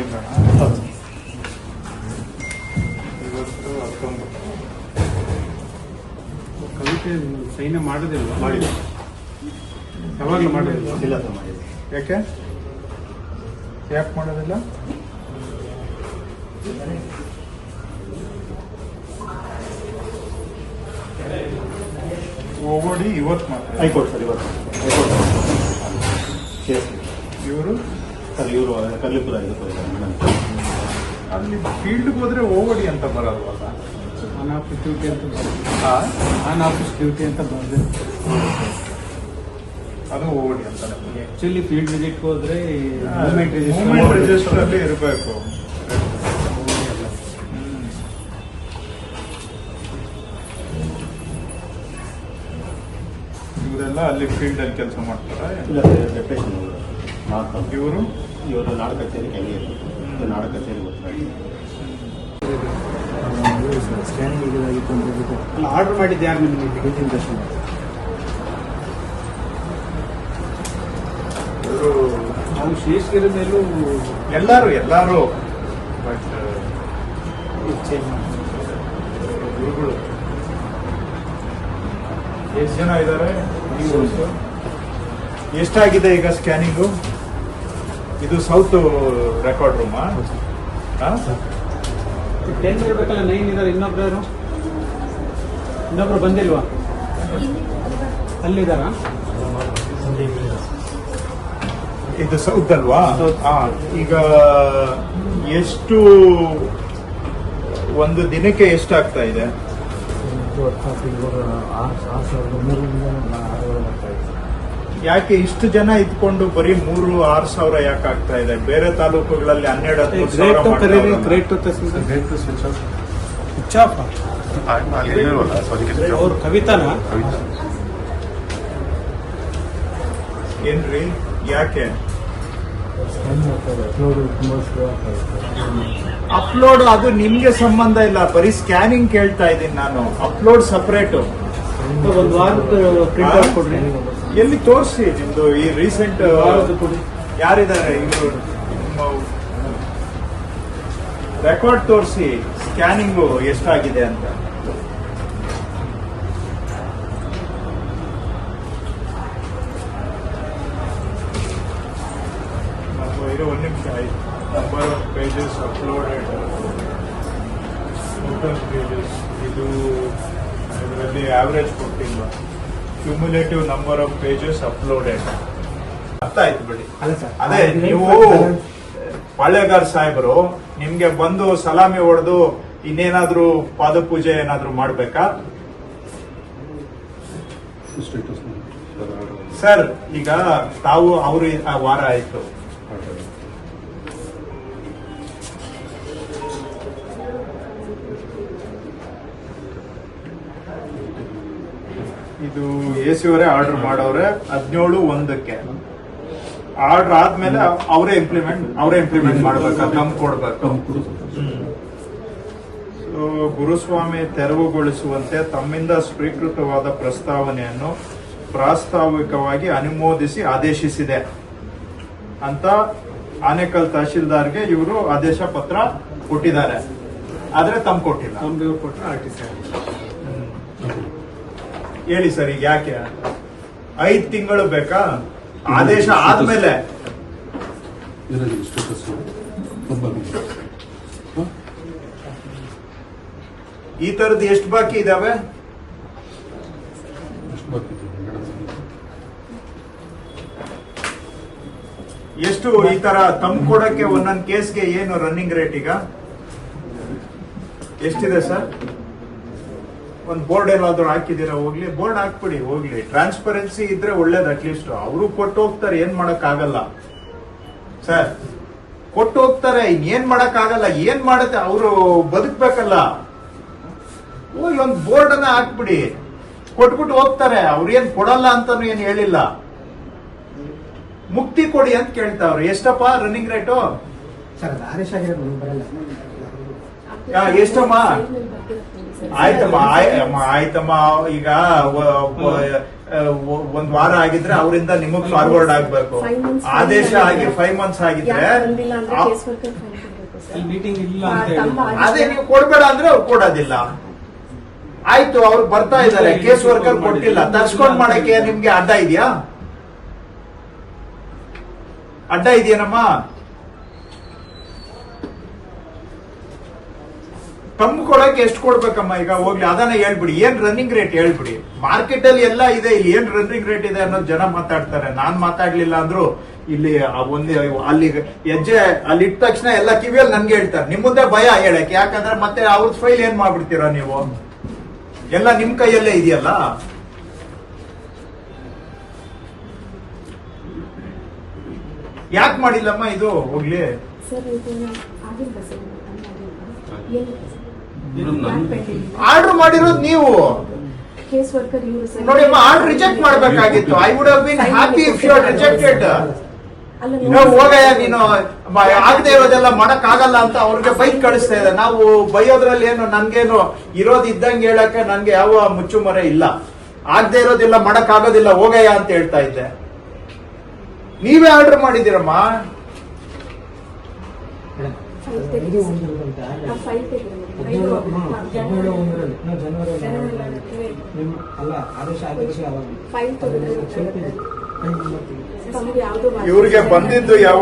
ಇವತ್ತು 19 ಕವಿತೆ ಸೈನ್ ಮಾಡೋದಿಲ್ಲ. ಮಾಡಿಲ್ಲ, ಯಾವಾಗಲೂ ಮಾಡೋದಿಲ್ಲ. ಇಲ್ಲ ಸರ್ ಮಾಡಿಲ್ಲ. ಯಾಕೆ ಮಾಡೋದಿಲ್ಲ? ಓಡಿ ಇವತ್ತು ಮಾತ್ರ ಹೈಕೋರ್ಟ್ ಸರ್, ಇವತ್ತು ಹೈಕೋರ್ಟ್ ಕೇಸ್. ಇವರು ಸರ್ ಇವರು ಕರ್ಲಿಪುರ ಇದಕ್ಕೆ ಹೋಗಿದ್ದಾರೆ. ಅಲ್ಲಿ ಫೀಲ್ಡ್ಗೆ ಹೋದ್ರೆ ಓವಡಿ ಅಂತ ಬರೋಲ್ವಲ್ಲ? ಆನ್ ಆಫೀಸ್ ಡ್ಯೂಟಿ ಅಂತ ಆನ್ ಆಫೀಸ್ ಡ್ಯೂಟಿ ಅಂತ ಬರೋದು, ಅದು ಓವಡಿ ಅಂತ. ಆಕ್ಚುಲಿ ಫೀಲ್ಡ್ ವಿಸಿಟ್ ಹೋದ್ರೆ ಮೂವ್ಮೆಂಟ್ ರಿಜಿಸ್ಟರ್ ಅಲ್ಲಿ ಇರಬೇಕು. ಇವರೆಲ್ಲ ಅಲ್ಲಿ ಫೀಲ್ಡ್ ಅಲ್ಲಿ ಕೆಲಸ ಮಾಡ್ತಾರ? ಇಲ್ಲ ಸರ್, ಡೆಪ್ಯುಟೇಷನ್ ಇವರು ನಾಡ ಕಚೇರಿ ಕೈಲಿ ನಾಡ ಕಚೇರಿ ಗೊತ್ತಾಗಿ ಅಲ್ಲ, ಆರ್ಡರ್ ಮಾಡಿದ್ದು ಯಾರು ನಿಮಗೆ? ನಾವು ಶೇಷಗಿರಿ ಮೇಲೂ ಎಲ್ಲಾರು ಬಟ್ ಚೇಂಜ್ ಮಾಡ್ತೀವಿ. ಗುರುಗಳು ಎಷ್ಟು ಜನ ಇದ್ದಾರೆ? ಎಷ್ಟಾಗಿದೆ ಈಗ ಸ್ಕ್ಯಾನಿಂಗು? ಇದು ಸೌತ್ ರೆಕಾರ್ಡ್ ರೂಮಾ? 10 ಇರ್ಬೇಕಲ್ಲ, 9 ಇದ್ದಾರೆ. ಇನ್ನೊಬ್ರು ಬಂದಿಲ್ವಾ? ಅಲ್ಲಿದ್ದಾರ? ಇದು ಸೌತ್ ಅಲ್ವಾ? ಈಗ ಎಷ್ಟು ಒಂದು ದಿನಕ್ಕೆ ಎಷ್ಟಾಗ್ತಾ ಇದೆ? ಯಾಕೆ ಇಷ್ಟು ಜನ ಇದ್ಕೊಂಡು ಬರೀ 3-6 ಸಾವಿರ ಯಾಕೆ ಆಗ್ತಾ ಇದೆ? ಬೇರೆ ತಾಲೂಕುಗಳಲ್ಲಿ 12-13 ಸಾವಿರ ಅವ್ರ ಕವಿತಾನ ಏನ್ರಿ? ಯಾಕೆ ಅಪ್ಲೋಡ್? ಅದು ನಿಮ್ಗೆ ಸಂಬಂಧ ಇಲ್ಲ, ಬರೀ ಸ್ಕ್ಯಾನಿಂಗ್ ಕೇಳ್ತಾ ಇದ್ದೀನಿ ನಾನು. Upload separate. ಒಂದು ವಾರದ ಪ್ರಿಂಟ್ ಔಟ್ ಕೊಡ್ರಿ. ಎಲ್ಲಿ ತೋರಿಸಿ ನಿಮ್ದು ಈ ರೀಸೆಂಟ್ ಯಾರಿದ್ದಾರೆ ಇವರು? ರೆಕಾರ್ಡ್ ತೋರಿಸಿ ಸ್ಕ್ಯಾನಿಂಗು ಎಷ್ಟಾಗಿದೆ ಅಂತ. ಒಂದು ನಿಮಿಷ ಆಯ್ತು. Number of pages uploaded, total pages, ಇದು ಇದರಲ್ಲಿ ಆವರೇಜ್ ಕೊಟ್ಟಿಲ್ಲ. Cumulative number of pages uploaded. ಅರ್ಥ ಆಯ್ತು ಬಿಡಿ. ಅದೇ ನೀವು ಪಾಳ್ಯಗಾರ್ ಸಾಹೇಬರು ನಿಮ್ಗೆ ಬಂದು ಸಲಾಮಿ ಹೊಡೆದು ಇನ್ನೇನಾದ್ರೂ ಪಾದಪೂಜೆ ಏನಾದ್ರೂ ಮಾಡ್ಬೇಕಾ ಸರ್? ಈಗ ತಾವು ಅವರು ಆ ವಾರ ಆಯ್ತು, ಇದು AC ಅವರೇ ಆರ್ಡರ್ ಮಾಡವ್ರೆ 17-1ಕ್ಕೆ. ಆರ್ಡರ್ ಆದ್ಮೇಲೆ ಅವರೇ ಇಂಪ್ಲಿಮೆಂಟ್ ಮಾಡ್ಬೇಕು, ನಮ್ ಕೊಡ್ಬೇಕು. ಗುರುಸ್ವಾಮಿ ತೆರವುಗೊಳಿಸುವಂತೆ ತಮ್ಮಿಂದ ಸ್ವೀಕೃತವಾದ ಪ್ರಸ್ತಾವನೆಯನ್ನು ಪ್ರಾಸ್ತಾವಿಕವಾಗಿ ಅನುಮೋದಿಸಿ ಆದೇಶಿಸಿದೆ ಅಂತ ಆನೇಕಲ್ ತಹಶೀಲ್ದಾರ್ಗೆ ಇವರು ಆದೇಶ ಪತ್ರ ಕೊಟ್ಟಿದ್ದಾರೆ. ಆದ್ರೆ ತಮ್ಮ ಕೊಟ್ಟಿಲ್ಲ. ಕೊಟ್ಟರೆ RTC ಹೇಳಿ ಸರ್, ಈಗ ಯಾಕೆ 5 ತಿಂಗಳು ಬೇಕಾ? ಆದೇಶ ಆದ್ಮೇಲೆ ಈ ತರದ್ದು ಎಷ್ಟು ಬಾಕಿ ಇದಾವೆ? ಎಷ್ಟು ಈ ತರ ತಮ್ಮ ಕೊಡಕ್ಕೆ ಒಂದೊಂದು ಕೇಸ್ಗೆ ಏನು ರನ್ನಿಂಗ್ ರೇಟ್ ಈಗ ಎಷ್ಟಿದೆ ಸರ್? ಒಂದು ಬೋರ್ಡ್ ಏನಾದ್ರು ಹಾಕಿದ್ದೀರಾ? ಹೋಗ್ಲಿ, ಬೋರ್ಡ್ ಹಾಕ್ಬಿಡಿ, ಹೋಗ್ಲಿ. ಟ್ರಾನ್ಸ್ಪರೆನ್ಸಿ ಇದ್ರೆ ಒಳ್ಳೇದು. ಅಟ್ಲೀಸ್ಟ್ ಅವರು ಕೊಟ್ಟು ಹೋಗ್ತಾರೆ, ಏನ್ ಮಾಡಕ್ ಆಗಲ್ಲ ಸರ್. ಕೊಟ್ಟು ಹೋಗ್ತಾರೆ, ಏನ್ ಮಾಡಕ್ ಆಗಲ್ಲ. ಏನ್ ಮಾಡುತ್ತೆ, ಅವರು ಬದುಕ್ಬೇಕಲ್ಲ. ಹೋಗಿ ಒಂದು ಬೋರ್ಡ್ ಅನ್ನ ಹಾಕ್ಬಿಡಿ, ಕೊಟ್ಬಿಟ್ಟು ಹೋಗ್ತಾರೆ. ಅವ್ರೇನ್ ಕೊಡಲ್ಲ ಅಂತಾನು ಏನ್ ಹೇಳಿಲ್ಲ. ಮುಕ್ತಿ ಕೊಡಿ ಅಂತ ಕೇಳ್ತಾವ್ರೆ. ಎಷ್ಟಪ್ಪ ರನ್ನಿಂಗ್ ರೇಟು ಸರ್? ಆದೇಶ ಆಗಿರೋದು ಬರಲ್ಲ. ಎಷ್ಟಮ್ಮ ಆಯ್ತಮ್ಮ ಈಗ ಒಂದ್ ವಾರ ಆಗಿದ್ರೆ ಅವರಿಂದ ನಿಮಗ್ ಫಾರ್ವರ್ಡ್ ಆಗ್ಬೇಕು. 5 months ಆದೇಶ ಆಗಿ 5 months ಆಗಿದ್ರೆ ಮೀಟಿಂಗ್ ಇಲ್ಲ ಅಂತ ಹೇಳಿ ಅದೇ ನೀವು ಕೊಡ್ಬೇಡ ಅಂದ್ರೆ ಅವ್ರು ಕೊಡೋದಿಲ್ಲ. ಆಯ್ತು, ಅವ್ರು ಬರ್ತಾ ಇದಾರೆ, ಕೇಸ್ ವರ್ಕರ್ ಕೊಟ್ಟಿಲ್ಲ, ತರ್ಸ್ಕೊಂಡ್ ಮಾಡಕ್ಕೆ ನಿಮ್ಗೆ ಅಡ್ಡ ಇದೆಯಾ? ಅಡ್ಡ ಇದೆಯೇನಮ್ಮ? ತಮ್ಮ ಕೊಡಕ್ಕೆ ಎಷ್ಟು ಕೊಡ್ಬೇಕಮ್ಮ? ಈಗ ಹೋಗ್ಲಿ ಅದನ್ನ ಹೇಳ್ಬಿಡಿ, ಏನ್ ರನ್ನಿಂಗ್ ರೇಟ್ ಹೇಳ್ಬಿಡಿ. ಮಾರ್ಕೆಟ್ ಅಲ್ಲಿ ಎಲ್ಲ ಇದೆ, ಇಲ್ಲಿ ಏನ್ ರನ್ನಿಂಗ್ ರೇಟ್ ಇದೆ ಅನ್ನೋದು ಜನ ಮಾತಾಡ್ತಾರೆ. ನಾನ್ ಮಾತಾಡ್ಲಿಲ್ಲ ಅಂದ್ರು ಇಲ್ಲಿ ಒಂದು ಅಲ್ಲಿ ಹೆಜ್ಜೆ ಅಲ್ಲಿ ಇಟ್ಟ ತಕ್ಷಣ ಎಲ್ಲ ಕಿವಿಯಲ್ಲಿ ನನ್ಗೆ ಹೇಳ್ತಾರೆ. ನಿಮ್ ಮುಂದೆ ಭಯ ಹೇಳಕ್ಕೆ, ಯಾಕಂದ್ರೆ ಮತ್ತೆ ಅವ್ರ ಫೈಲ್ ಏನ್ ಮಾಡ್ಬಿಡ್ತೀರಾ ನೀವು? ಎಲ್ಲ ನಿಮ್ ಕೈಯಲ್ಲೇ ಇದೆಯಲ್ಲ. ಯಾಕೆ ಮಾಡಿಲ್ಲಮ್ಮ ಇದು? ಹೋಗ್ಲಿ, ಆರ್ಡರ್ ಮಾಡಿರೋದು ನೀವು. ಕೇಸ್ ವರ್ಕರ್ ನೋಡಿ ಅಮ್ಮ, ಆರ್ಡರ್ ರಿಜೆಕ್ಟ್ ಮಾಡ್ಬೇಕಾಗಿತ್ತು. I would have been happy if you are rejected. ಹೋಗಯ್ಯ ನೀನು, ಆಗದೆ ಇರೋದೆಲ್ಲ ಮಾಡಕ್ ಆಗಲ್ಲ ಅಂತ ಅವ್ರಿಗೆ ಬೈಕ್ ಕಳಿಸ್ತಾ ಇದೆ. ನಾವು ಬೈಯೋದ್ರಲ್ಲಿ ಏನು, ನನ್ಗೇನು ಇರೋದ್ ಇದ್ದಂಗೆ ಹೇಳಕ್ಕೆ ನನ್ಗೆ ಯಾವ ಮುಚ್ಚುಮರೆ ಇಲ್ಲ. ಆಗದೆ ಇರೋದಿಲ್ಲ, ಮಾಡಕ್ ಆಗೋದಿಲ್ಲ, ಹೋಗಯ್ಯ ಅಂತ ಹೇಳ್ತಾ ಇದ್ದೆ. ನೀವೇ ಆರ್ಡರ್ ಮಾಡಿದ್ದೀರಮ್ಮ. ಇವ್ರಿಗೆ ಬಂದಿದ್ದು ಯಾವ